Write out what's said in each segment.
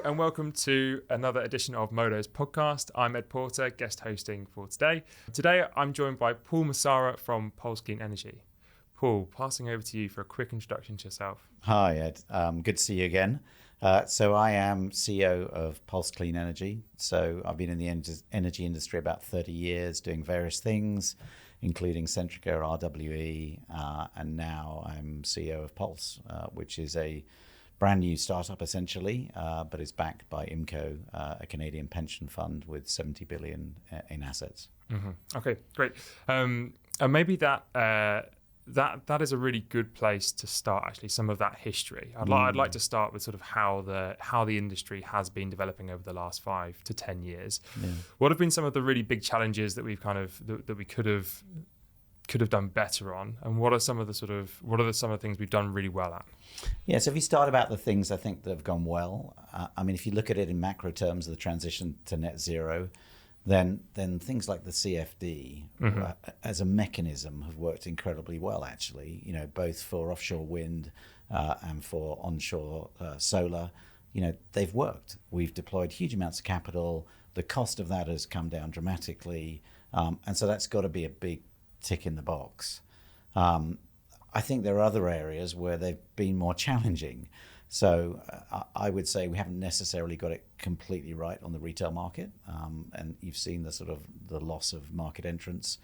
and welcome to another edition of Modo's podcast. I'm Ed Porter, guest hosting for today. Today, I'm joined by Paul Massara from Pulse Clean Energy. Paul, passing over to you for a quick introduction to yourself. Hi, Ed. Good to see you again. So I am CEO of Pulse Clean Energy. So I've been in the energy industry about 30 years, doing various things, including Centrica, RWE, and now I'm CEO of Pulse, which is a brand new startup essentially, but is backed by IMCO, a Canadian pension fund with 70 billion in assets. Mm-hmm. Okay, great. And maybe that is a really good place to start. Actually, some of that history. I'd like to start with sort of how the industry has been developing over the last 5 to 10 years. Yeah. What have been some of the really big challenges that we've that we could have done better on, and what are some of the things we've done really well at? Yeah, so if you start about the things I think that have gone well, if you look at it in macro terms of the transition to net zero, then things like the CFD as a mechanism have worked incredibly well, actually, both for offshore wind and for onshore solar. They've worked. We've deployed huge amounts of capital. The cost of that has come down dramatically. And so that's got to be a big tick in the box. I think there are other areas where they've been more challenging. So I would say we haven't necessarily got it completely right on the retail market, and you've seen the loss of market entrants.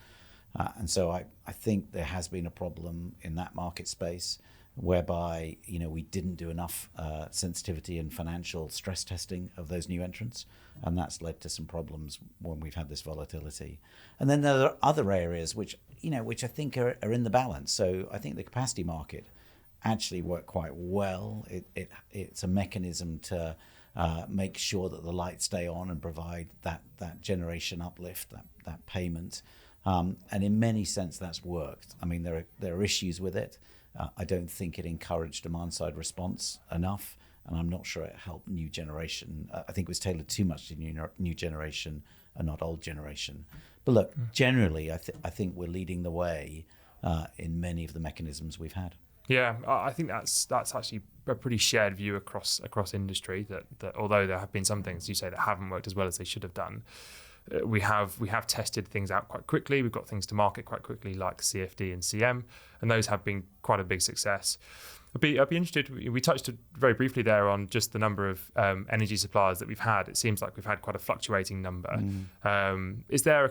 And so I think there has been a problem in that market space whereby we didn't do enough sensitivity and financial stress testing of those new entrants, and that's led to some problems when we've had this volatility. And then there are other areas which I think are in the balance. So I think the capacity market actually worked quite well. It's a mechanism to make sure that the lights stay on and provide that generation uplift, that payment. And in many sense, that's worked. There are issues with it. I don't think it encouraged demand-side response enough, and I'm not sure it helped new generation. I think it was tailored too much to new generation and not old generation. But look, generally, I think we're leading the way in many of the mechanisms we've had. Yeah, I think that's actually a pretty shared view across industry that although there have been some things you say that haven't worked as well as they should have done, we have tested things out quite quickly. We've got things to market quite quickly like CFD and CM, and those have been quite a big success. I'd be interested, we touched very briefly there on just the number of energy suppliers that we've had. It seems like we've had quite a fluctuating number. Is there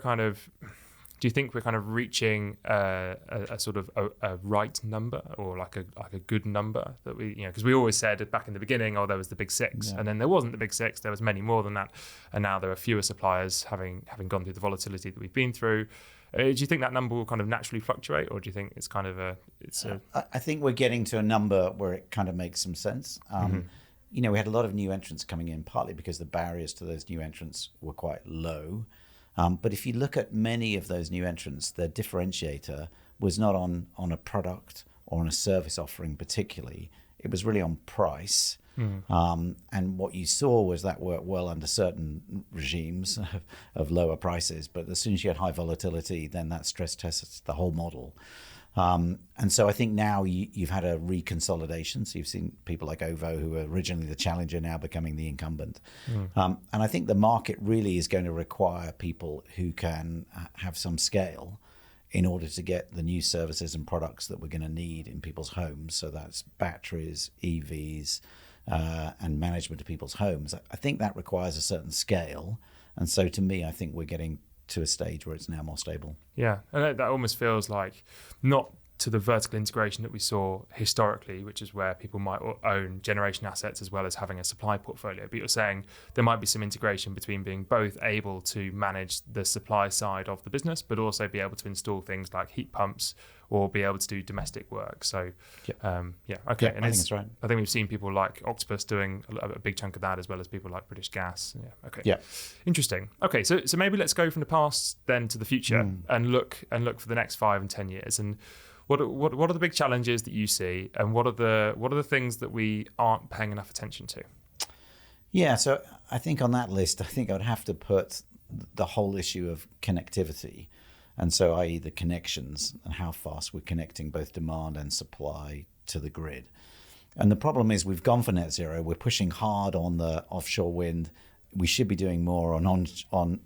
do you think we're kind of reaching a sort of a right number or like a good number that because we always said back in the beginning, there was the big six, and then there wasn't the big six, there was many more than that, and now there are fewer suppliers having gone through the volatility that we've been through. Do you think that number will kind of naturally fluctuate, or do you think it's kind of I think we're getting to a number where it kind of makes some sense. We had a lot of new entrants coming in, partly because the barriers to those new entrants were quite low. But if you look at many of those new entrants, their differentiator was not on a product or on a service offering particularly. It was really on price. And what you saw was that worked well under certain regimes of lower prices. But as soon as you had high volatility, then that stress tests the whole model. And so I think now you've had a reconsolidation. So you've seen people like OVO, who were originally the challenger, now becoming the incumbent. And I think the market really is going to require people who can have some scale in order to get the new services and products that we're going to need in people's homes. So that's batteries, EVs, and management of people's homes. I think that requires a certain scale. And so to me, I think we're getting to a stage where it's now more stable. Yeah, and that almost feels like not to the vertical integration that we saw historically, which is where people might own generation assets as well as having a supply portfolio. But you're saying there might be some integration between being both able to manage the supply side of the business, but also be able to install things like heat pumps or be able to do domestic work. So, okay. And I think that's right. I think we've seen people like Octopus doing a big chunk of that, as well as people like British Gas. Yeah. Okay. Yeah. Interesting. Okay. So maybe let's go from the past then to the future and look for the next 5 and 10 years. And what are the big challenges that you see, and what are the things that we aren't paying enough attention to? Yeah. So I think on that list, I think I'd have to put the whole issue of connectivity. And so, i.e. the connections and how fast we're connecting both demand and supply to the grid. And the problem is we've gone for net zero. We're pushing hard on the offshore wind. We should be doing more on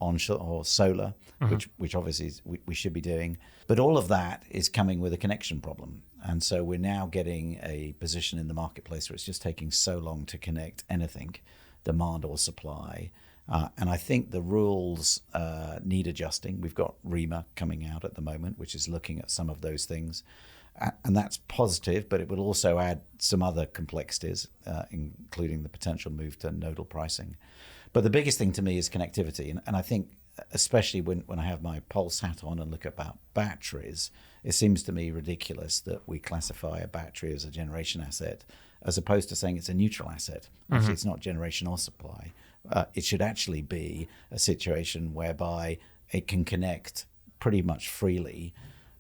onshore or solar, which obviously we should be doing. But all of that is coming with a connection problem. And so we're now getting a position in the marketplace where it's just taking so long to connect anything, demand or supply. And I think the rules need adjusting. We've got REMA coming out at the moment, which is looking at some of those things. And that's positive, but it will also add some other complexities, including the potential move to nodal pricing. But the biggest thing to me is connectivity. And I think, especially when I have my Pulse hat on and look about batteries, it seems to me ridiculous that we classify a battery as a generation asset as opposed to saying it's a neutral asset. Actually, it's not generation or supply. It should actually be a situation whereby it can connect pretty much freely,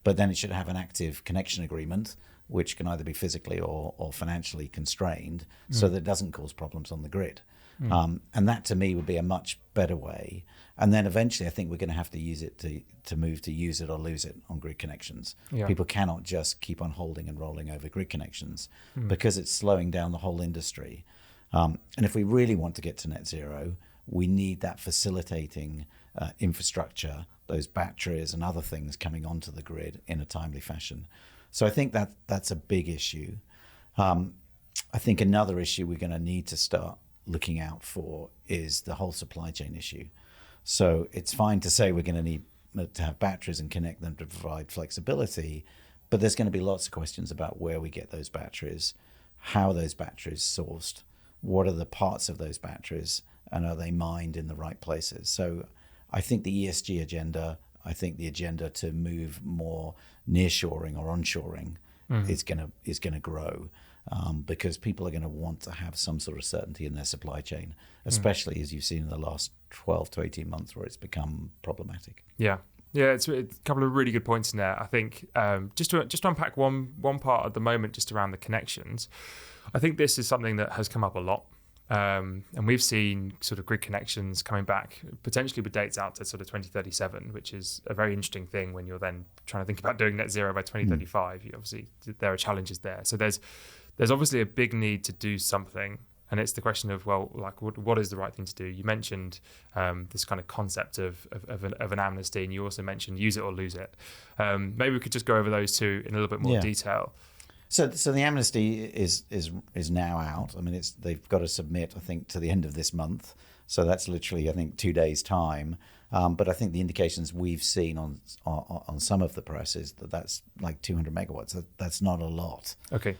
but then it should have an active connection agreement, which can either be physically or financially constrained, so that it doesn't cause problems on the grid. And that to me would be a much better way. And then eventually I think we're going to have to use it to move to use it or lose it on grid connections. Yeah. People cannot just keep on holding and rolling over grid connections because it's slowing down the whole industry. And if we really want to get to net zero, we need that facilitating infrastructure, those batteries and other things coming onto the grid in a timely fashion. So I think that's a big issue. I think another issue we're going to need to start looking out for is the whole supply chain issue. So it's fine to say we're going to need to have batteries and connect them to provide flexibility, but there's going to be lots of questions about where we get those batteries, how those batteries sourced, what are the parts of those batteries, and are they mined in the right places? So I think the ESG agenda, I think the agenda to move more nearshoring or onshoring is going to grow. Because people are going to want to have some sort of certainty in their supply chain, especially as you've seen in the last 12 to 18 months where it's become problematic. Yeah, it's a couple of really good points in there. I think just to unpack one part at the moment, just around the connections, I think this is something that has come up a lot. And we've seen sort of grid connections coming back, potentially with dates out to sort of 2037, which is a very interesting thing when you're then trying to think about doing net zero by 2035. Obviously, there are challenges there. So there's obviously a big need to do something, and it's the question of, well, like what is the right thing to do? You mentioned this kind of concept of an amnesty, and you also mentioned use it or lose it. Maybe we could just go over those two in a little bit more detail. So the amnesty is now out. I mean, they've got to submit, I think, to the end of this month. So that's literally, I think, 2 days' time. But I think the indications we've seen on some of the press is that's like 200 megawatts. That's not a lot. Okay.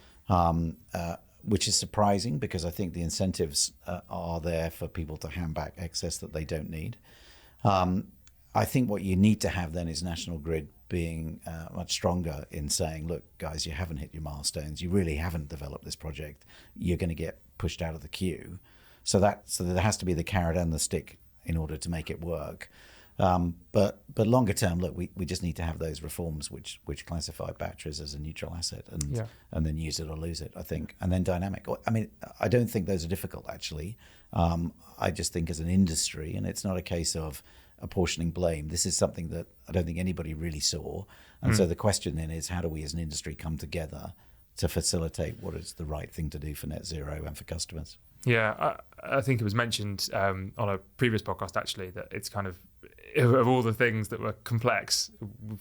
Which is surprising because I think the incentives are there for people to hand back excess that they don't need. I think what you need to have then is National Grid being much stronger in saying, look, guys, you haven't hit your milestones. You really haven't developed this project. You're going to get pushed out of the queue. So there has to be the carrot and the stick in order to make it work. But longer term, look, we just need to have those reforms which classify batteries as a neutral asset and then use it or lose it, I think, and then dynamic. I mean, I don't think those are difficult, actually. I just think as an industry, and it's not a case of apportioning blame, this is something that I don't think anybody really saw. And so the question then is, how do we as an industry come together to facilitate what is the right thing to do for net zero and for customers? Yeah, I think it was mentioned on a previous podcast, actually, that it's kind of all the things that were complex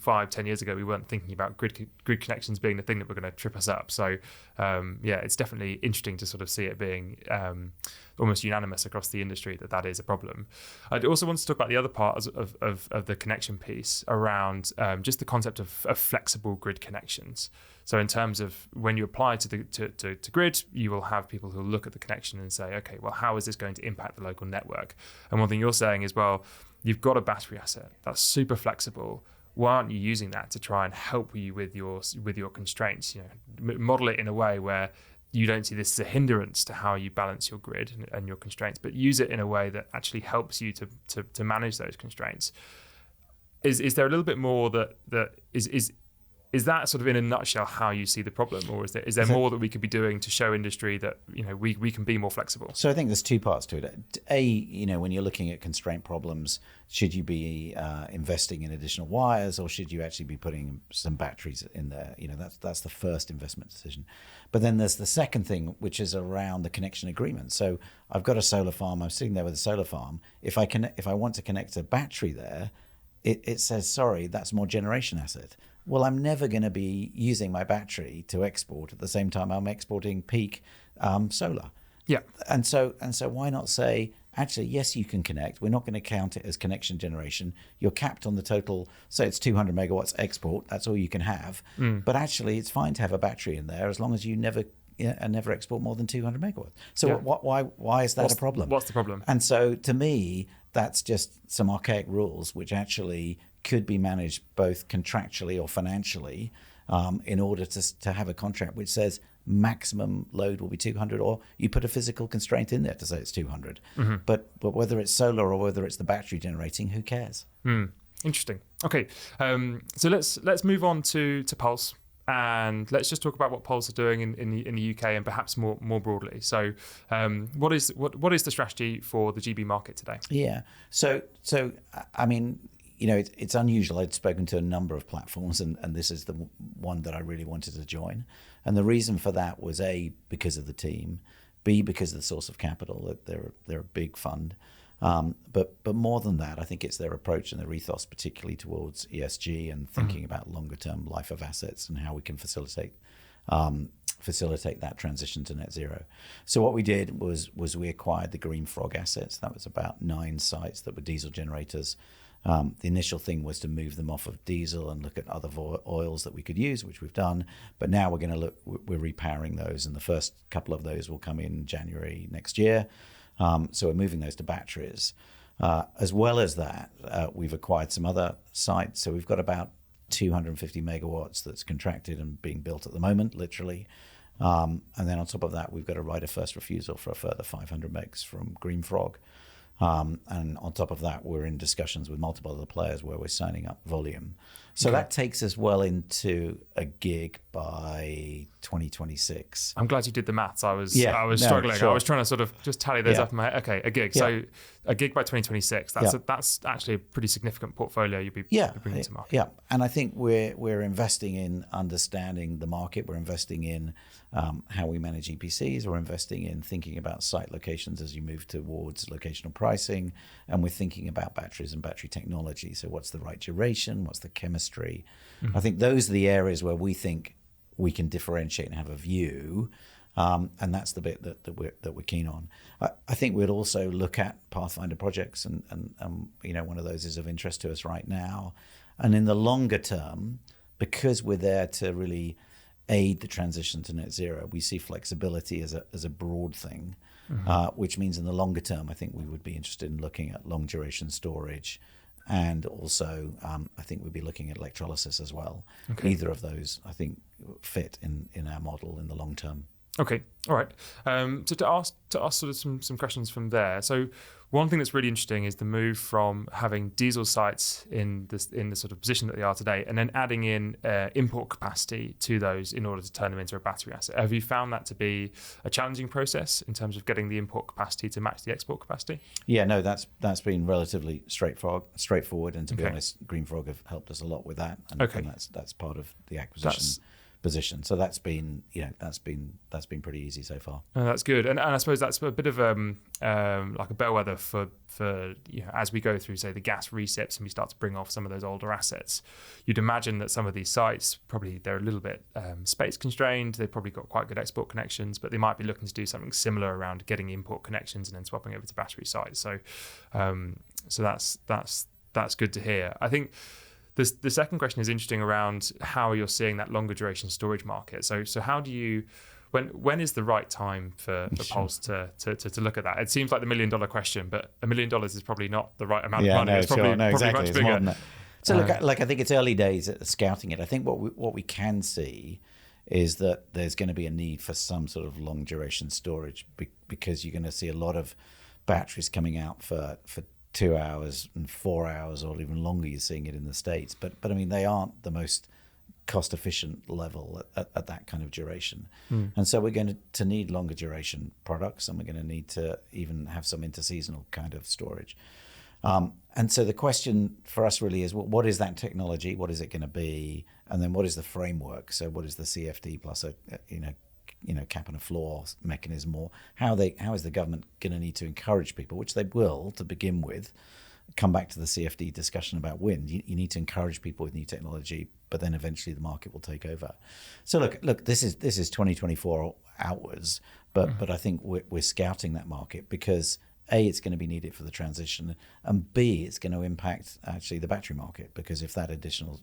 5-10 years ago, we weren't thinking about grid connections being the thing that were going to trip us up. So it's definitely interesting to sort of see it being almost unanimous across the industry that is a problem. I also want to talk about the other part of the connection piece around just the concept of flexible grid connections. So in terms of when you apply to grid, you will have people who look at the connection and say, okay, well, how is this going to impact the local network? And one thing you're saying is, well, you've got a battery asset that's super flexible. Why aren't you using that to try and help you with your constraints? Model it in a way where you don't see this as a hindrance to how you balance your grid and your constraints, but use it in a way that actually helps you to manage those constraints. Is there a little bit more that is Is that sort of in a nutshell how you see the problem, or is there more that we could be doing to show industry that we can be more flexible? So I think there's two parts to it. When you're looking at constraint problems, should you be investing in additional wires, or should you actually be putting some batteries in there? That's the first investment decision. But then there's the second thing, which is around the connection agreement. So I've got a solar farm. I'm sitting there with a solar farm. If I want to connect a battery there, it says, sorry, that's more generation asset. Well, I'm never going to be using my battery to export at the same time I'm exporting peak solar. Yeah. And so why not say, actually, yes, you can connect. We're not going to count it as connection generation. You're capped on the total, say it's 200 megawatts export. That's all you can have. But actually, it's fine to have a battery in there as long as you never export more than 200 megawatts. So why is that a problem? What's the problem? And so to me, that's just some archaic rules which actually could be managed both contractually or financially in order to have a contract which says maximum load will be 200, or you put a physical constraint in there to say it's 200. But whether it's solar or whether it's the battery generating, who cares? Interesting. Okay, so let's move on to Pulse. And let's just talk about what Pulse are doing in the UK and perhaps more broadly. So, what is the strategy for the GB market today? Yeah. So I mean, it's unusual. I'd spoken to a number of platforms, and this is the one that I really wanted to join. And the reason for that was A, because of the team, B, because of the source of capital. They're a big fund. But more than that, I think it's their approach and their ethos, particularly towards ESG and thinking about longer term life of assets and how we can facilitate that transition to net zero. So what we did was we acquired the Green Frog assets. That was about 9 sites that were diesel generators. The initial thing was to move them off of diesel and look at other oils that we could use, which we've done. But now we're repowering those, and the first couple of those will come in January next year. So we're moving those to batteries. As well as that, we've acquired some other sites. So we've got about 250 megawatts that's contracted and being built at the moment, literally. And then on top of that, we've got a right of first refusal for a further 500 megs from Green Frog. And on top of that, we're in discussions with multiple other players where we're signing up volume. So that takes us well into a gig by 2026. I'm glad you did the maths. I was struggling. Sure. I was trying to sort of just tally those up in my head. Okay, a gig. So a gig by 2026. That's actually a pretty significant portfolio you'll be bringing to market. Yeah, and I think we're investing in understanding the market. We're investing in how we manage EPCs. We're investing in thinking about site locations as you move towards locational pricing, and we're thinking about batteries and battery technology. So what's the right duration? What's the chemistry? I think those are the areas where we think we can differentiate and have a view, and that's the bit that we're keen on. I think we'd also look at Pathfinder projects, and one of those is of interest to us right now. And in the longer term, because we're there to really aid the transition to net zero, we see flexibility as a broad thing, which means in the longer term, I think we would be interested in looking at long duration storage. And also, I think we'd be looking at electrolysis as well. Okay. Either of those, I think, fit in our model in the long term. Okay, all right. So to ask sort of some questions from there. So one thing that's really interesting is the move from having diesel sites in the sort of position that they are today, and then adding in import capacity to those in order to turn them into a battery asset. Have you found that to be a challenging process in terms of getting the import capacity to match the export capacity? Yeah, no, that's been relatively straightforward, and to be honest, Green Frog have helped us a lot with that, and that's part of the acquisition position. So that's been pretty easy so far. That's good, and I suppose that's a bit of like a bellwether for as we go through, say, the gas recips and we start to bring off some of those older assets. You'd imagine that some of these sites probably they're a little bit space constrained. They've probably got quite good export connections, but they might be looking to do something similar around getting import connections and then swapping over to battery sites. So that's good to hear. I think. The second question is interesting around how you're seeing that longer duration storage market. So how do you, when is the right time for Pulse to look at that? It seems like the $1 million question, but $1 million is probably not the right amount of money. It's probably much bigger. So look, I think it's early days at scouting it. I think what we can see is that there's going to be a need for some sort of long duration storage because you're going to see a lot of batteries coming out for 2 hours and 4 hours or even longer. You're seeing it in the States, but I mean they aren't the most cost-efficient level at that kind of duration. And so we're going to need longer duration products, and we're going to need to even have some interseasonal kind of storage. And so the question for us really is, what is that technology? What is it going to be? And then what is the framework? So what is the CFD plus a cap and a floor mechanism? Or how is the government going to need to encourage people, which they will to begin with? Come back to the CFD discussion about wind. You need to encourage people with new technology, but then eventually the market will take over. So look, this is 2024 outwards, but I think we're scouting that market because A, it's going to be needed for the transition, and B, it's going to impact actually the battery market, because if that additional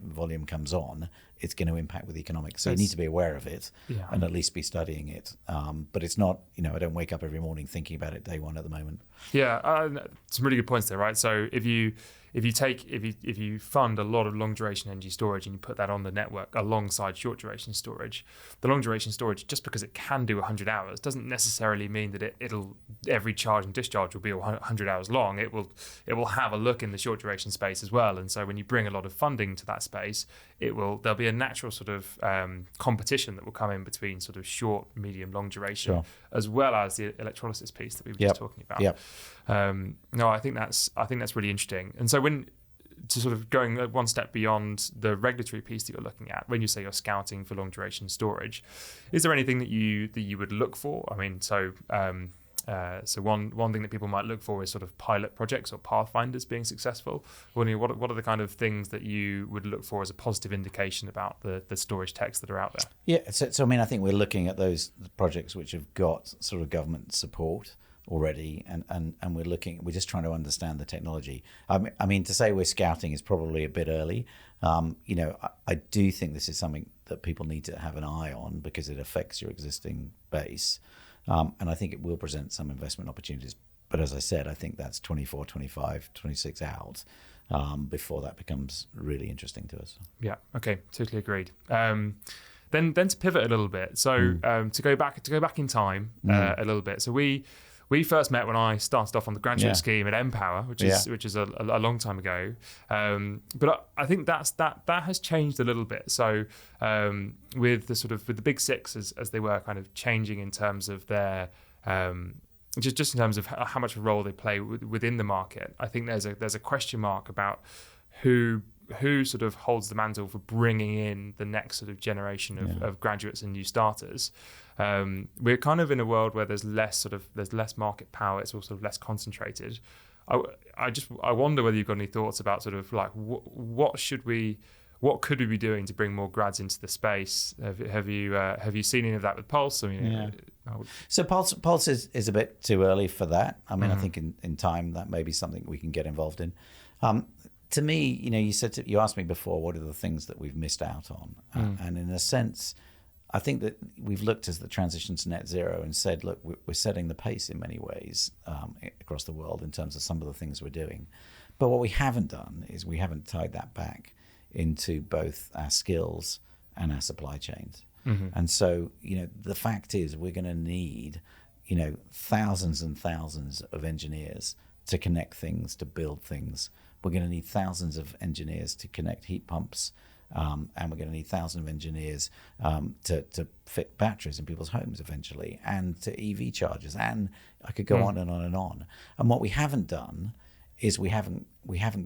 volume comes on, it's going to impact with economics. So you need to be aware of it and at least be studying it. But it's not, I don't wake up every morning thinking about it day one at the moment. Yeah, some really good points there, right? So if you fund a lot of long duration energy storage and you put that on the network alongside short duration storage, the long duration storage, just because it can do 100 hours doesn't necessarily mean that it'll every charge and discharge will be 100 hours long. It will have a look in the short duration space as well. And so when you bring a lot of funding to that space, there'll be a natural sort of competition that will come in between sort of short, medium, long duration, as well as the electrolysis piece that we were just talking about. Yep. No, I think that's really interesting. And so to sort of going one step beyond the regulatory piece that you're looking at, when you say you're scouting for long duration storage, is there anything that you would look for? I mean, so one thing that people might look for is sort of pilot projects or pathfinders being successful. What are the kind of things that you would look for as a positive indication about the storage techs that are out there? Yeah, so I mean, I think we're looking at those projects which have got sort of government support already, and we're just trying to understand the technology. I mean, to say we're scouting is probably a bit early. I do think this is something that people need to have an eye on because it affects your existing base. And I think it will present some investment opportunities. But as I said, I think that's 24, 25, 26 out before that becomes really interesting to us. Yeah, okay, totally agreed. Then to pivot a little bit, so to go back in time a little bit. So we first met when I started off on the graduate scheme at Empower, which is a long time ago. But I think that has changed a little bit. So with the big six as they were kind of changing in terms of their just in terms of how much of a role they play within the market, I think there's a question mark about who sort of holds the mantle for bringing in the next sort of generation of graduates and new starters. We're kind of in a world where there's less market power. It's also less concentrated. I wonder whether you've got any thoughts about sort of like what could we be doing to bring more grads into the space? Have you seen any of that with Pulse? I mean, So Pulse is a bit too early for that. I mean, I think in time that may be something we can get involved in. To me, you asked me before, what are the things that we've missed out on? And in a sense, I think that we've looked at the transition to net zero and said, look, we're setting the pace in many ways across the world in terms of some of the things we're doing. But what we haven't done is we haven't tied that back into both our skills and our supply chains. And so, the fact is we're going to need, thousands and thousands of engineers to connect things, to build things. We're going to need thousands of engineers to connect heat pumps, and we're going to need thousands of engineers to fit batteries in people's homes eventually, and to EV chargers, and I could go on and on and on. And what we haven't done is we haven't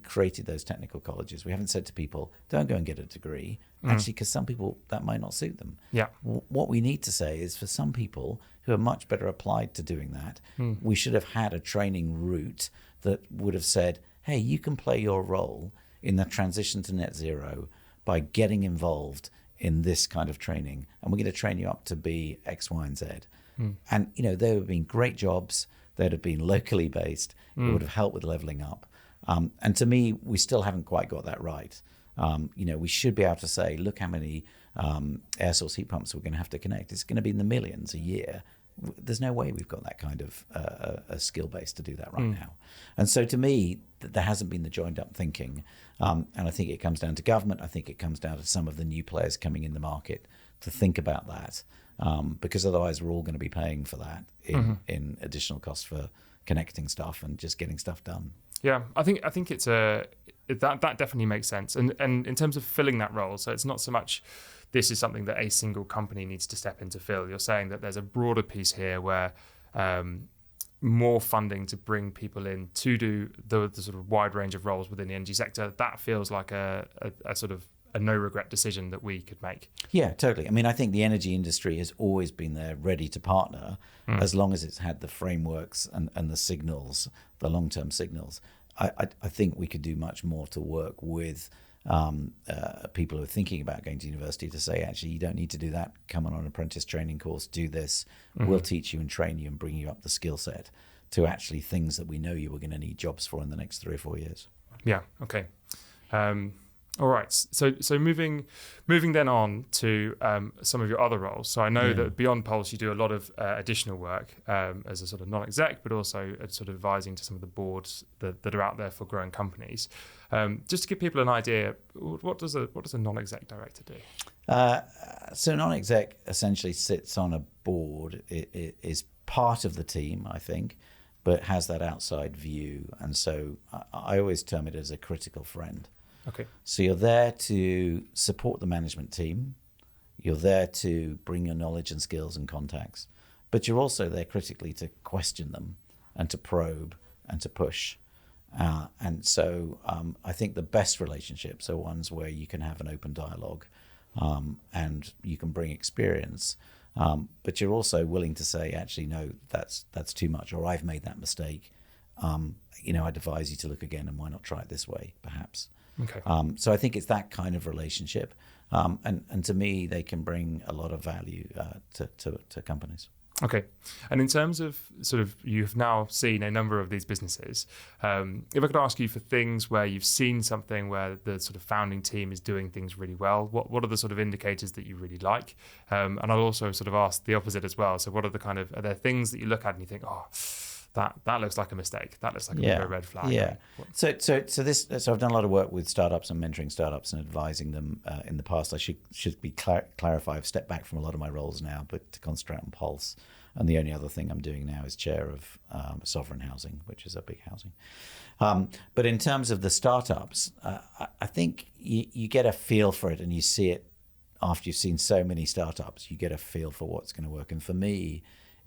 created those technical colleges. We haven't said to people, don't go and get a degree, actually, because some people that might not suit them. Yeah. What we need to say is for some people who are much better applied to doing that, we should have had a training route that would have said, hey, you can play your role in the transition to net zero by getting involved in this kind of training, and we're going to train you up to be X, Y, and Z. And there have been great jobs that have been locally based. It would have helped with leveling up. And to me, we still haven't quite got that right. We should be able to say, look how many air source heat pumps we're going to have to connect. It's going to be in the millions a year. There's no way we've got that kind of a skill base to do that right now. And so to me, there hasn't been the joined up thinking. And I think it comes down to government. I think it comes down to some of the new players coming in the market to think about that. Because otherwise we're all going to be paying for that in additional costs for connecting stuff and just getting stuff done. Yeah, I think it's that definitely makes sense. And in terms of filling that role, so it's not so much this is something that a single company needs to step in to fill. You're saying that there's a broader piece here where more funding to bring people in to do the sort of wide range of roles within the energy sector. That feels like a sort of a no regret decision that we could make. Yeah, totally. I mean, I think the energy industry has always been there ready to partner as long as it's had the frameworks and the signals, the long-term signals. I think we could do much more to work with people who are thinking about going to university to say, actually, you don't need to do that. Come on an apprentice training course, do this. We'll teach you and train you and bring you up the skill set to actually things that we know you were going to need jobs for in the next 3 or 4 years. Yeah, okay. All right. So moving then on to some of your other roles. So I know that beyond Pulse, you do a lot of additional work as a sort of non-exec, but also sort of advising to some of the boards that are out there for growing companies. Just to give people an idea, what does a non-exec director do? So non-exec essentially sits on a board. It is part of the team, I think, but has that outside view. And so I always term it as a critical friend. Okay. So you're there to support the management team. You're there to bring your knowledge and skills and contacts, but you're also there critically to question them and to probe and to push. And so I think the best relationships are ones where you can have an open dialogue and you can bring experience, but you're also willing to say, actually, no, that's too much, or I've made that mistake. I'd advise you to look again, and why not try it this way, perhaps. Okay. So I think it's that kind of relationship, and to me, they can bring a lot of value to companies. Okay. And in terms of sort of, you've now seen a number of these businesses. If I could ask you for things where you've seen something where the sort of founding team is doing things really well, what are the sort of indicators that you really like? And I'll also sort of ask the opposite as well. So what are are there things that you look at and you think, oh, that looks like a mistake. That looks like a red flag. Yeah. So I've done a lot of work with startups and mentoring startups and advising them in the past. I should be clarify. I've stepped back from a lot of my roles now, but to concentrate on Pulse. And the only other thing I'm doing now is chair of sovereign housing, which is a big housing. But in terms of the startups, I think you get a feel for it, and you see it after you've seen so many startups. You get a feel for what's going to work. And for me,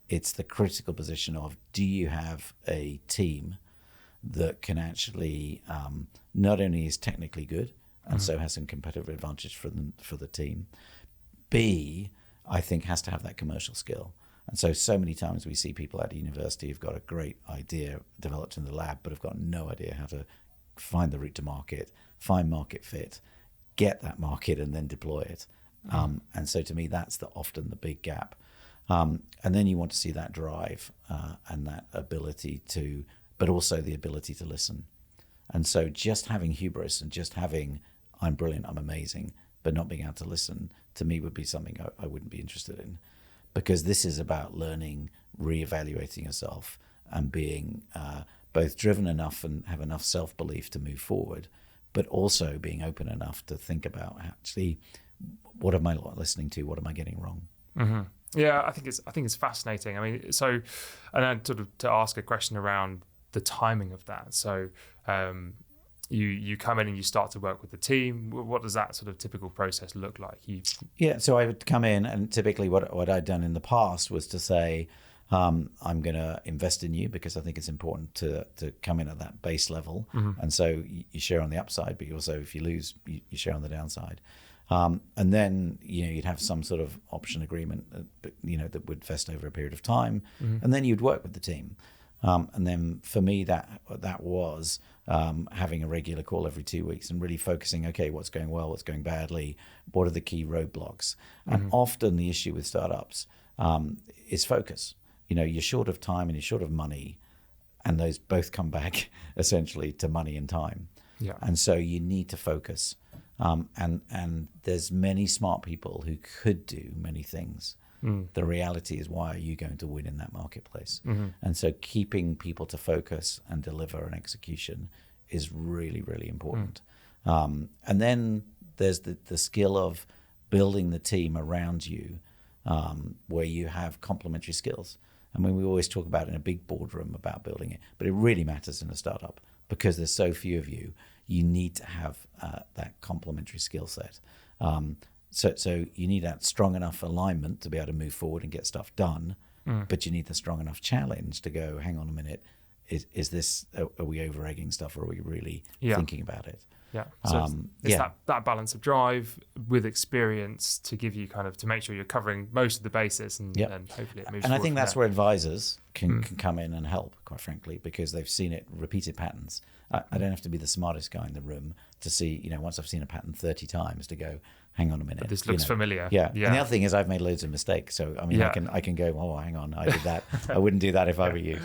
it's the critical position of, do you have a team that can actually not only is technically good and so has some competitive advantage for the team, B, I think has to have that commercial skill. And so many times we see people at university who've got a great idea developed in the lab, but have got no idea how to find the route to market, find market fit, get that market, and then deploy it. And so to me, that's often the big gap. And then you want to see that drive and that ability to, but also the ability to listen. And so just having hubris and just having, I'm brilliant, I'm amazing, but not being able to listen, to me would be something I wouldn't be interested in. Because this is about learning, reevaluating yourself, and being both driven enough and have enough self-belief to move forward, but also being open enough to think about, actually, what am I listening to? What am I getting wrong? Mm-hmm. Yeah, I think it's fascinating. I mean, so, and then sort of to ask a question around the timing of that. So, you come in and you start to work with the team. What does that sort of typical process look like? Yeah, so I would come in, and typically what I'd done in the past was to say, I'm going to invest in you because I think it's important to come in at that base level. Mm-hmm. And so you share on the upside, but you also, if you lose, you share on the downside. And then, you'd have some sort of option agreement, that would vest over a period of time. Mm-hmm. And then you'd work with the team. And then for me, that was having a regular call every 2 weeks and really focusing, okay, what's going well, what's going badly, what are the key roadblocks? Mm-hmm. And often the issue with startups is focus. You're short of time and you're short of money, and those both come back essentially to money and time. Yeah. And so you need to focus. And there's many smart people who could do many things. The reality is, why are you going to win in that marketplace? Mm-hmm. And so keeping people to focus and deliver an execution is really, really important. And then there's the skill of building the team around you, where you have complementary skills. I mean, we always talk about in a big boardroom about building it, but it really matters in a startup because there's so few of you. you need to have that complementary skill set. So you need that strong enough alignment to be able to move forward and get stuff done, but you need the strong enough challenge to go, hang on a minute, is this, are we over-egging stuff, or are we really thinking about it? Yeah. So it's that balance of drive with experience to give you to make sure you're covering most of the bases, and hopefully it moves. And I think that's where advisors can come in and help, quite frankly, because they've seen it, repeated patterns. I don't have to be the smartest guy in the room to see, once I've seen a pattern 30 times, to go, hang on a minute. But this looks familiar. Yeah. And the other thing is I've made loads of mistakes. So, I can go, oh, hang on, I did that. I wouldn't do that if I were you.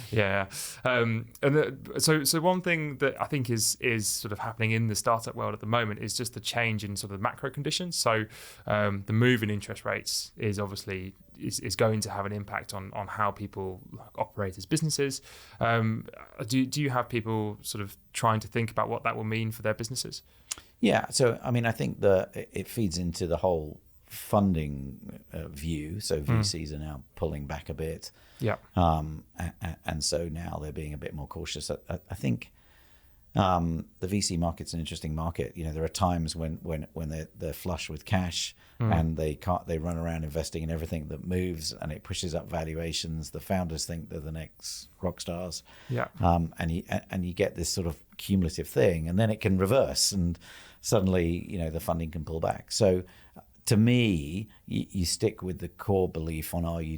Yeah. So one thing that I think is sort of happening in the startup world at the moment is just the change in sort of macro conditions. So the move in interest rates is obviously is going to have an impact on how people operate as businesses. Do you have people sort of trying to think about what that will mean for their businesses? Yeah. So, I think it feeds into the whole funding view. So VCs are now pulling back a bit. Yeah. And so now they're being a bit more cautious. I think the VC market's an interesting market. There are times when they're flush with cash and they run around investing in everything that moves, and it pushes up valuations. The founders think they're the next rock stars. Yeah. And you get this sort of cumulative thing, and then it can reverse, and suddenly the funding can pull back. So to me, you stick with the core belief on are you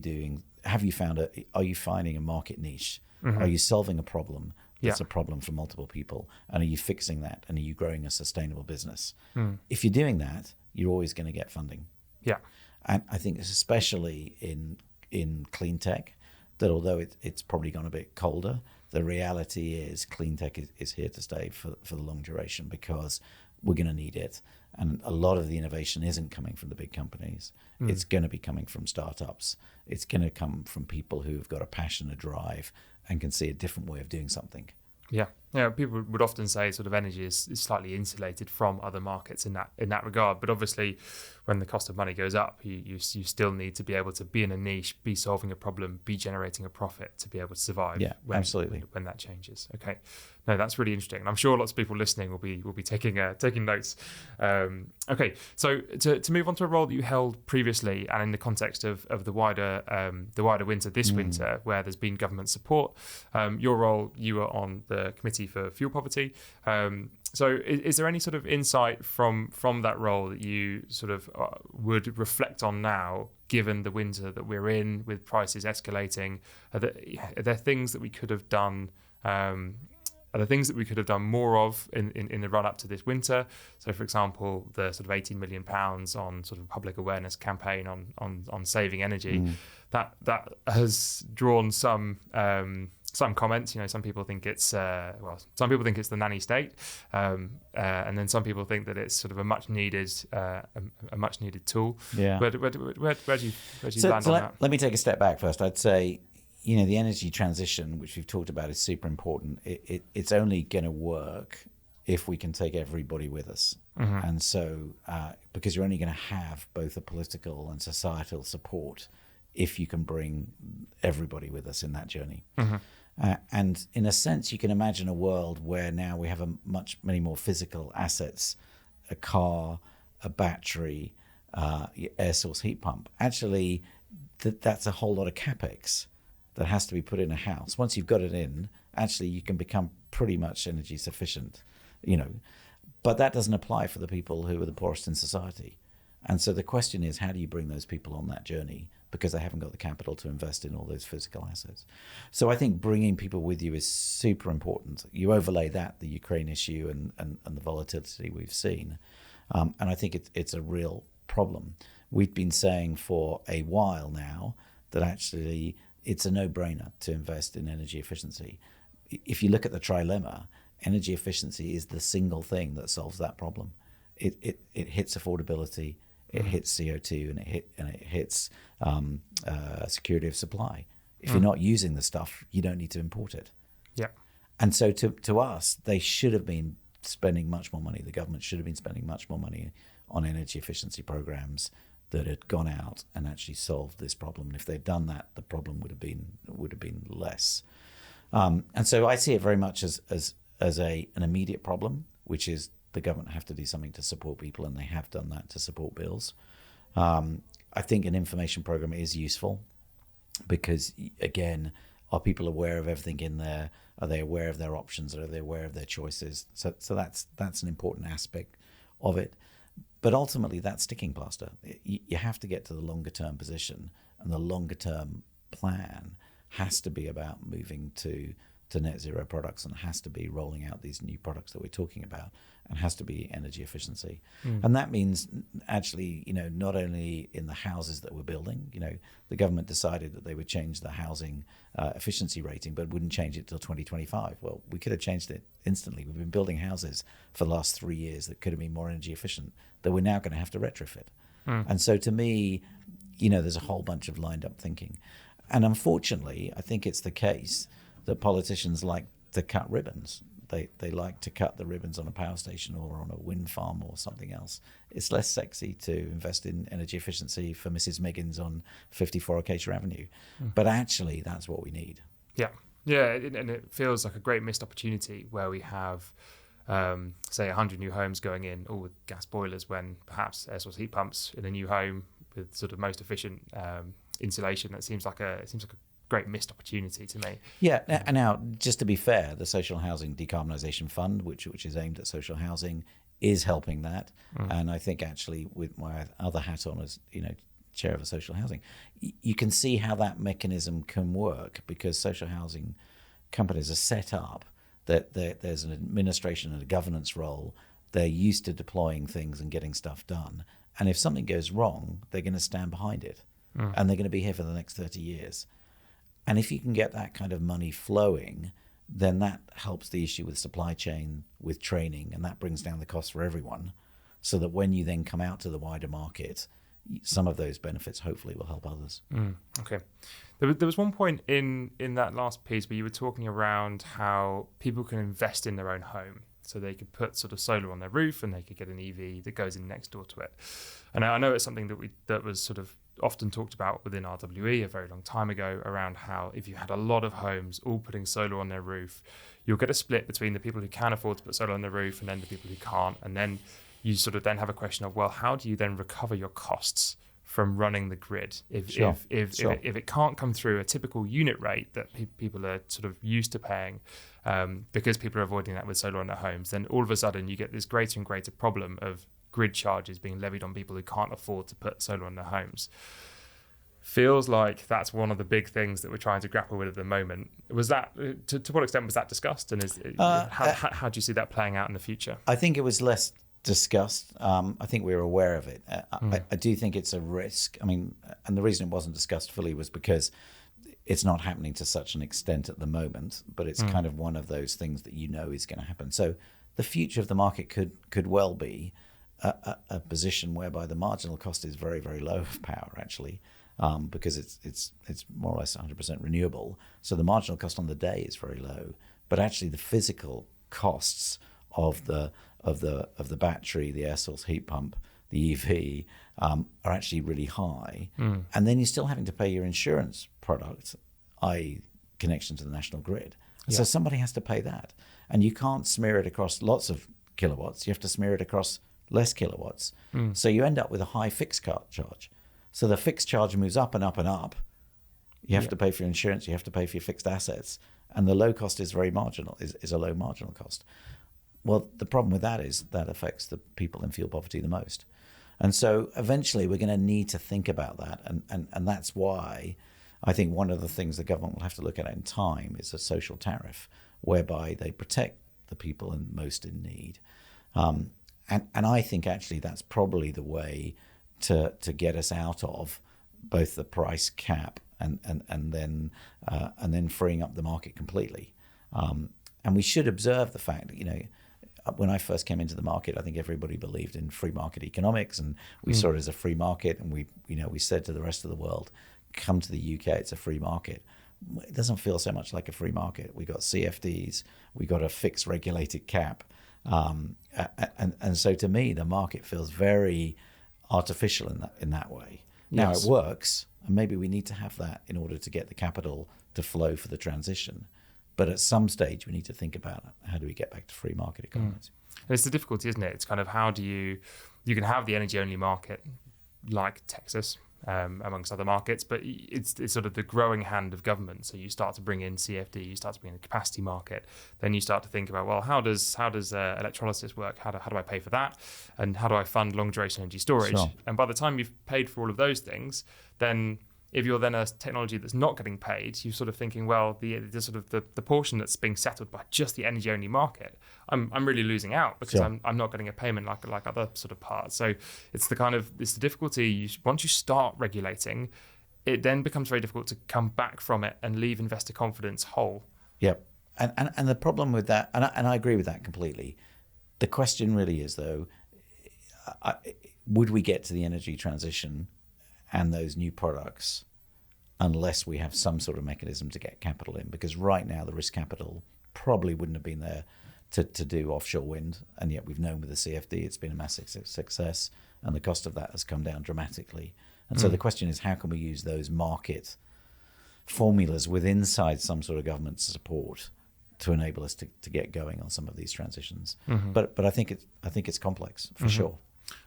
finding a market niche? Are you solving a problem that's a problem for multiple people? And are you fixing that? And are you growing a sustainable business? If you're doing that, you're always going to get funding. Yeah. And I think especially in clean tech, that although it's probably gone a bit colder, the reality is clean tech is here to stay for the long duration, because we're going to need it. And a lot of the innovation isn't coming from the big companies. It's going to be coming from startups. It's going to come from people who've got a passion, a drive, and can see a different way of doing something. Yeah. People would often say sort of energy is slightly insulated from other markets in that regard. But obviously, when the cost of money goes up, you still need to be able to be in a niche, be solving a problem, be generating a profit to be able to survive. Yeah, absolutely. When that changes. Okay. No, that's really interesting. And I'm sure lots of people listening will be taking notes. Okay. So to move on to a role that you held previously, and in the context of the wider winter this winter, where there's been government support, your role, you were on the committee for fuel poverty. So is there any sort of insight from that role that you sort of would reflect on now, given the winter that we're in with prices escalating? Are there things that we could have done? Are there things that we could have done more of in the run up to this winter? So, for example, the sort of £18 million on sort of public awareness campaign on saving energy, that has drawn some comments. Some people think it's some people think it's the nanny state, and then some people think that it's sort of a much needed tool. Yeah. Where do you land on that? Let me take a step back first. I'd say, the energy transition, which we've talked about, is super important. It's only going to work if we can take everybody with us. And so, because you're only going to have both the political and societal support if you can bring everybody with us in that journey. And in a sense, you can imagine a world where now we have many more physical assets, a car, a battery, air source heat pump. Actually, that's a whole lot of capex that has to be put in a house. Once you've got it in, actually you can become pretty much energy sufficient, But that doesn't apply for the people who are the poorest in society. And so the question is, how do you bring those people on that journey? Because they haven't got the capital to invest in all those physical assets. So I think bringing people with you is super important. You overlay that, the Ukraine issue and the volatility we've seen. And I think it's a real problem. We've been saying for a while now that actually it's a no-brainer to invest in energy efficiency. If you look at the trilemma, energy efficiency is the single thing that solves that problem. It hits affordability, it hits CO2, and it hits security of supply. If you're not using the stuff, you don't need to import it. Yeah. And so to us, they should have been spending much more money. The government should have been spending much more money on energy efficiency programs that had gone out and actually solved this problem. And if they'd done that, the problem would have been less. And so I see it very much as an immediate problem. which is the government have to do something to support people, and they have done that to support bills. I think an information program is useful because, again, are people aware of everything in there? Are they aware of their options? Are they aware of their choices? So that's an important aspect of it. But ultimately, that's sticking plaster. You have to get to the longer term position, and the longer term plan has to be about moving to net zero products, and has to be rolling out these new products that we're talking about, and has to be energy efficiency. And that means actually, not only in the houses that we're building, the government decided that they would change the housing efficiency rating, but wouldn't change it till 2025. Well, we could have changed it instantly. We've been building houses for the last 3 years that could have been more energy efficient that we're now going to have to retrofit. And so to me, there's a whole bunch of lined up thinking. And unfortunately, I think it's the case that politicians like to cut ribbons. They like to cut the ribbons on a power station or on a wind farm or something else. It's less sexy to invest in energy efficiency for Mrs. Miggins on 54 Acacia Avenue. But actually, that's what we need. Yeah, and it feels like a great missed opportunity where we have, say, 100 new homes going in, all with gas boilers, when perhaps air source heat pumps in a new home with sort of most efficient insulation. That seems like a great missed opportunity to me. Yeah, and now, just to be fair, the Social Housing Decarbonisation Fund, which is aimed at social housing, is helping that. And I think actually, with my other hat on as chair of social housing, you can see how that mechanism can work, because social housing companies are set up that there's an administration and a governance role. They're used to deploying things and getting stuff done. And if something goes wrong, they're going to stand behind it. And they're going to be here for the next 30 years. And if you can get that kind of money flowing, then that helps the issue with supply chain, with training, and that brings down the cost for everyone, so that when you then come out to the wider market, some of those benefits hopefully will help others. Okay. There was one point in that last piece where you were talking around how people can invest in their own home. So they could put sort of solar on their roof, and they could get an EV that goes in next door to it. And I know it's something that was sort of often talked about within RWE a very long time ago, around how if you had a lot of homes all putting solar on their roof, you'll get a split between the people who can afford to put solar on their roof and then the people who can't. And then you sort of then have a question of, well, how do you then recover your costs from running the grid if it can't come through a typical unit rate that people are sort of used to paying, because people are avoiding that with solar on their homes? Then all of a sudden you get this greater and greater problem of grid charges being levied on people who can't afford to put solar on their homes. Feels like that's one of the big things that we're trying to grapple with at the moment. Was that to what extent was that discussed, and how do you see that playing out in the future? I think it was less discussed. I think we were aware of it. I do think it's a risk. I mean, and the reason it wasn't discussed fully was because it's not happening to such an extent at the moment, but it's kind of one of those things that is going to happen. So the future of the market could well be a position whereby the marginal cost is very, very low of power, actually, because it's more or less 100% renewable. So the marginal cost on the day is very low, but actually the physical costs of the battery, the air source heat pump, the EV are actually really high. And then you're still having to pay your insurance product, i.e. connection to the national grid. Yeah. So somebody has to pay that. And you can't smear it across lots of kilowatts. You have to smear it across less kilowatts. So you end up with a high fixed charge. So the fixed charge moves up and up and up. You have to pay for your insurance. You have to pay for your fixed assets. And the low cost is very marginal, is a low marginal cost. Well, the problem with that is that affects the people in fuel poverty the most. And so eventually we're going to need to think about that. And that's why I think one of the things the government will have to look at in time is a social tariff, whereby they protect the people most in need. And I think actually that's probably the way to get us out of both the price cap and then freeing up the market completely. And we should observe the fact that, when I first came into the market, I think everybody believed in free market economics, and we saw it as a free market. And we said to the rest of the world, come to the UK, it's a free market. It doesn't feel so much like a free market. We got CFDs, we got a fixed regulated cap. And so to me, the market feels very artificial in that way. Now it works, and maybe we need to have that in order to get the capital to flow for the transition. But at some stage, we need to think about how do we get back to free market economies. it's the difficulty, isn't it? It's kind of how do you can have the energy only market like Texas, amongst other markets, but it's sort of the growing hand of government. So you start to bring in CFD, you start to bring in a capacity market, then you start to think about, well, how does electrolysis work? How do I pay for that? And how do I fund long duration energy storage? Sure. And by the time you've paid for all of those things, then if you're then a technology that's not getting paid, you're sort of thinking, well, the sort of the portion that's being settled by just the energy only market, I'm really losing out because Sure. I'm not getting a payment like other sort of parts. So it's the difficulty. Once you start regulating, it then becomes very difficult to come back from it and leave investor confidence whole. Yep. And the problem with that, and I agree with that completely. The question really is, though, would we get to the energy transition and those new products unless we have some sort of mechanism to get capital in? Because right now the risk capital probably wouldn't have been there to do offshore wind, and yet we've known with the CFD it's been a massive success, and the cost of that has come down dramatically. And so the question is, how can we use those market formulas inside some sort of government support to enable us to get going on some of these transitions? But I think it's complex for sure.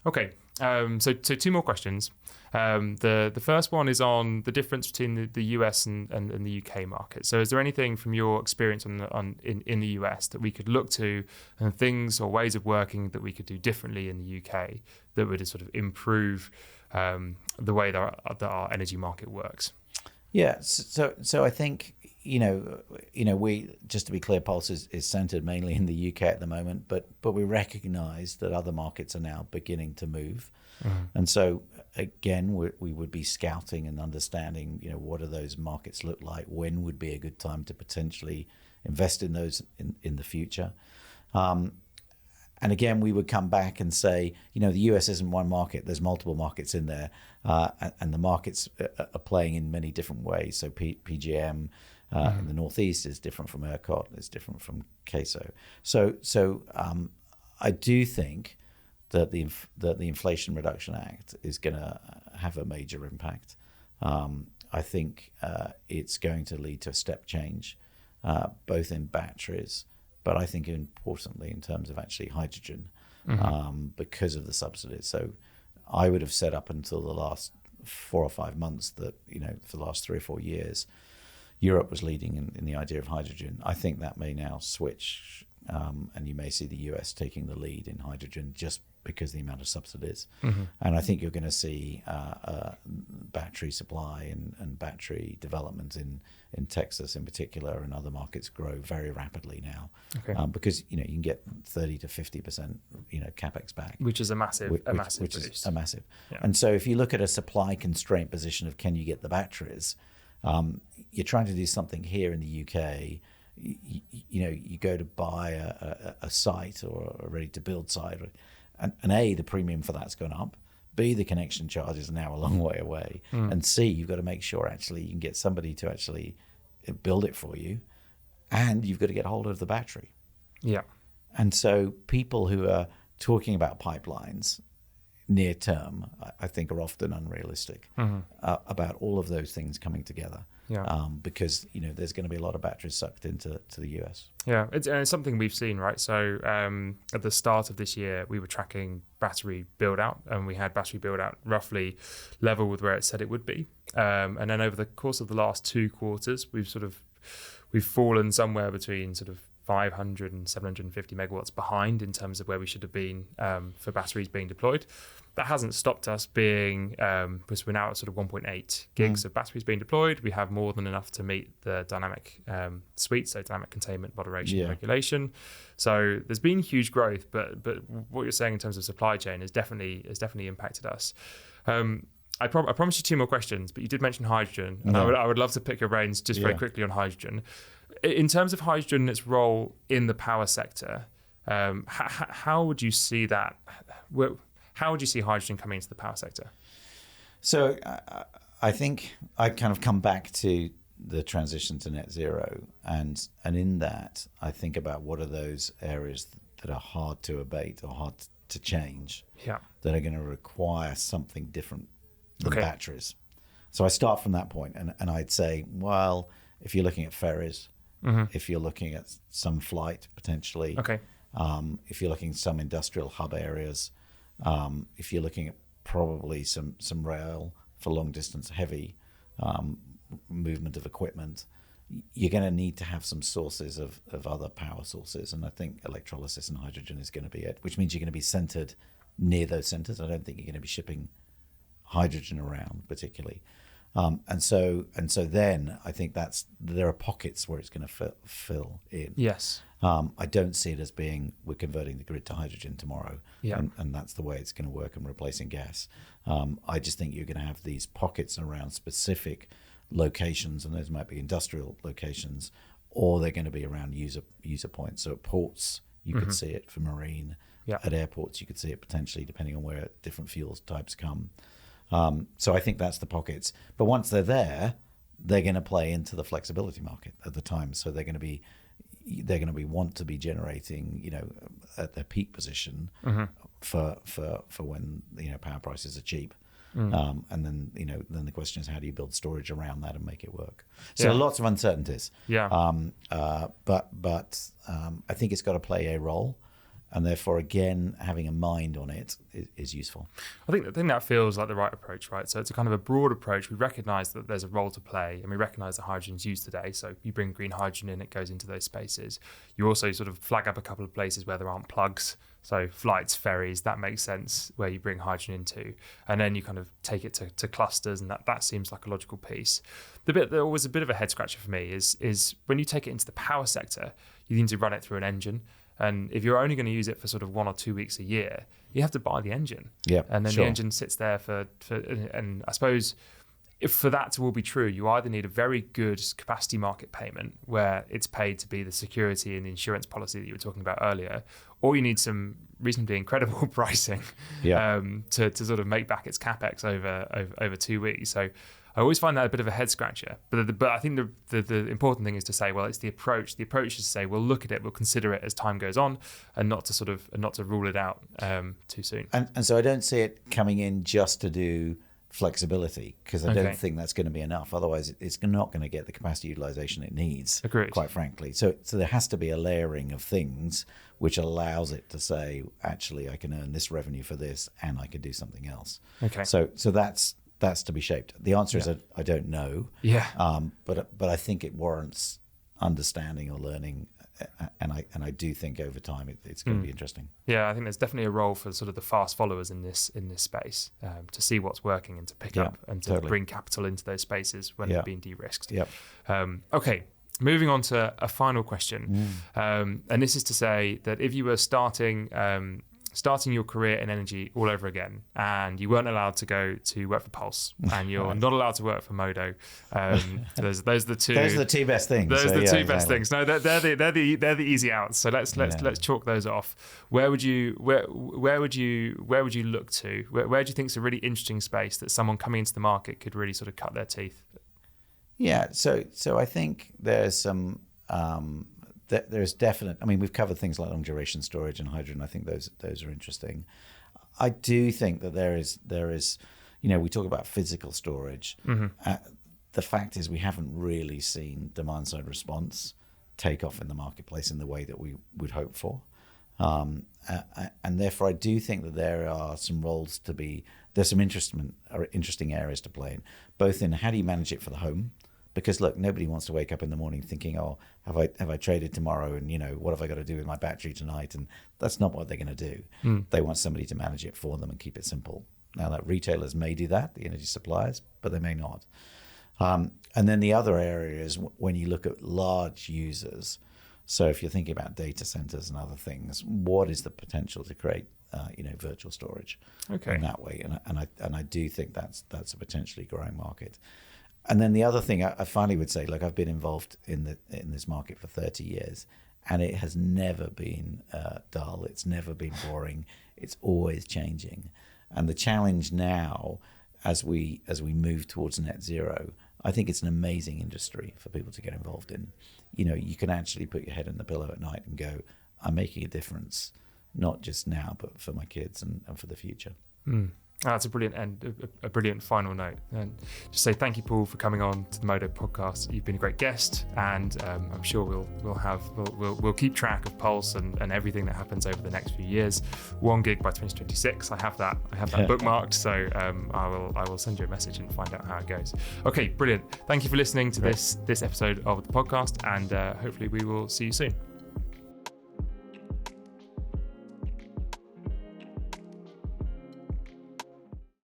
Okay, so two more questions. The first one is on the difference between the US and the UK market. So is there anything from your experience in the US that we could look to, and things or ways of working that we could do differently in the UK that would sort of improve the way that our energy market works? Yeah, so I think we, just to be clear, Pulse is centered mainly in the UK at the moment, but we recognize that other markets are now beginning to move. And so again, we would be scouting and understanding, what do those markets look like? When would be a good time to potentially invest in those in the future? And again, we would come back and say, the US isn't one market. There's multiple markets in there, and the markets are playing in many different ways. So PGM in the Northeast is different from ERCOT. It's different from CAISO. So I do think that the Inflation Reduction Act is going to have a major impact. I think it's going to lead to a step change, both in batteries, but I think importantly in terms of actually hydrogen, because of the subsidies. So I would have said up until the last 4 or 5 months that, for the last 3 or 4 years, Europe was leading in the idea of hydrogen. I think that may now switch, and you may see the US taking the lead in hydrogen just because of the amount of subsidies. And I think you're going to see battery supply and battery development in Texas in particular and other markets grow very rapidly now. Because you can get 30 to 50% capex back, which is a massive boost. Yeah. And so if you look at a supply constraint position of can you get the batteries, you're trying to do something here in the UK. You go to buy a site or a ready to build site, and A, the premium for that's gone up. B, the connection charge is now a long way away. And C, you've got to make sure actually you can get somebody to actually build it for you, and you've got to get hold of the battery. Yeah. And so people who are talking about pipelines near term, I think, are often unrealistic about all of those things coming together. Yeah. Because there's going to be a lot of batteries sucked into the US. Yeah, it's something we've seen, right? So at the start of this year, we were tracking battery build out, and we had battery build out roughly level with where it said it would be. And then over the course of the last 2 quarters, we've fallen somewhere between sort of 500 and 750 megawatts behind in terms of where we should have been for batteries being deployed. That hasn't stopped us being, because we're now at sort of 1.8 gigs of batteries being deployed. We have more than enough to meet the dynamic suite, so dynamic containment, moderation, and regulation. So there's been huge growth, but what you're saying in terms of supply chain has definitely impacted us. I promised you 2 more questions, but you did mention hydrogen, and I would love to pick your brains just very quickly on hydrogen. In terms of hydrogen and its role in the power sector, how would you see that? How would you see hydrogen coming into the power sector? So I think I kind of come back to the transition to net zero, and in that I think about what are those areas that are hard to abate or hard to change, that are going to require something different than batteries. So I start from that point, and I'd say, well, if you're looking at ferries, if you're looking at some flight potentially, If you're looking at some industrial hub areas, if you're looking at probably some rail for long distance heavy movement of equipment, you're going to need to have some sources of other power sources. And I think electrolysis and hydrogen is going to be it, which means you're going to be centered near those centers. I don't think you're going to be shipping hydrogen around particularly. And so then I think there are pockets where it's going to fill in. Yes. I don't see it as being we're converting the grid to hydrogen tomorrow, and that's the way it's going to work and replacing gas. I just think you're going to have these pockets around specific locations, and those might be industrial locations, or they're going to be around user points. So at ports, you could see it for marine. Yeah. At airports, you could see it potentially depending on where different fuels types come. So I think that's the pockets. But once they're there, they're going to play into the flexibility market at the time. So they're going to want to be generating, at their peak position for when power prices are cheap. And then then the question is, how do you build storage around that and make it work? So lots of uncertainties. Yeah. But I think it's got to play a role. And therefore, again, having a mind on it is useful. I think that feels like the right approach, right? So it's a kind of a broad approach. We recognise that there's a role to play, and we recognise that hydrogen's used today. So you bring green hydrogen in, it goes into those spaces. You also sort of flag up a couple of places where there aren't plugs. So flights, ferries, that makes sense where you bring hydrogen into. And then you kind of take it to clusters, and that seems like a logical piece. The bit that was a bit of a head scratcher for me is when you take it into the power sector, you need to run it through an engine. And if you're only going to use it for sort of 1 or 2 weeks a year, you have to buy the engine. Yeah, and then the engine sits there and I suppose if for that to all be true, you either need a very good capacity market payment where it's paid to be the security and the insurance policy that you were talking about earlier, or you need some reasonably incredible pricing to sort of make back its capex over 2 weeks. So I always find that a bit of a head scratcher, but I think the important thing is to say, well, it's the approach. The approach is to say, we'll look at it, we'll consider it as time goes on, and not to rule it out too soon. And so I don't see it coming in just to do flexibility, because I don't think that's going to be enough. Otherwise, it's not going to get the capacity utilization it needs. Agreed. Quite frankly. So there has to be a layering of things which allows it to say, actually, I can earn this revenue for this, and I can do something else. Okay. So that's to be shaped. The answer is I don't know. Yeah. But I think it warrants understanding or learning, and I do think over time it's going to be interesting. Yeah, I think there's definitely a role for sort of the fast followers in this space to see what's working and to pick up and to bring capital into those spaces when they're being de-risked. Yep. Okay. Moving on to a final question, and this is to say that if you were starting your career in energy all over again, and you weren't allowed to go to work for Pulse, and you're not allowed to work for Modo, those are the two. Those are the two best things. Those are the two best things. No, they're the easy outs. So let's chalk those off. Where would you look to? Where do you think is a really interesting space that someone coming into the market could really sort of cut their teeth? Yeah. So I think there's some. There's definite. I mean, we've covered things like long duration storage and hydrogen. I think those are interesting. I do think that there is. We talk about physical storage. The fact is, we haven't really seen demand side response take off in the marketplace in the way that we would hope for, and therefore I do think that there are some roles to be. There's some interesting areas to play in, both in how do you manage it for the home. Because look, nobody wants to wake up in the morning thinking, "Oh, have I traded tomorrow? And what have I got to do with my battery tonight?" And that's not what they're going to do. They want somebody to manage it for them and keep it simple. Now, that retailers may do that, the energy suppliers, but they may not. And then the other area is when you look at large users. So if you're thinking about data centers and other things, what is the potential to create, virtual storage in that way? And I do think that's a potentially growing market. And then the other thing I finally would say, look, I've been involved in this market for 30 years, and it has never been dull. It's never been boring. It's always changing. And the challenge now, as we move towards net zero, I think it's an amazing industry for people to get involved in. You can actually put your head in the pillow at night and go, I'm making a difference, not just now, but for my kids and for the future. That's a brilliant end, a brilliant final note. And just say thank you, Paul, for coming on to the Modo podcast. You've been a great guest, and I'm sure we'll keep track of Pulse and everything that happens over the next few years. 1 gig by 2026. I have that bookmarked, so I will send you a message and find out how it goes. Okay, brilliant. Thank you for listening to this episode of the podcast, and hopefully we will see you soon.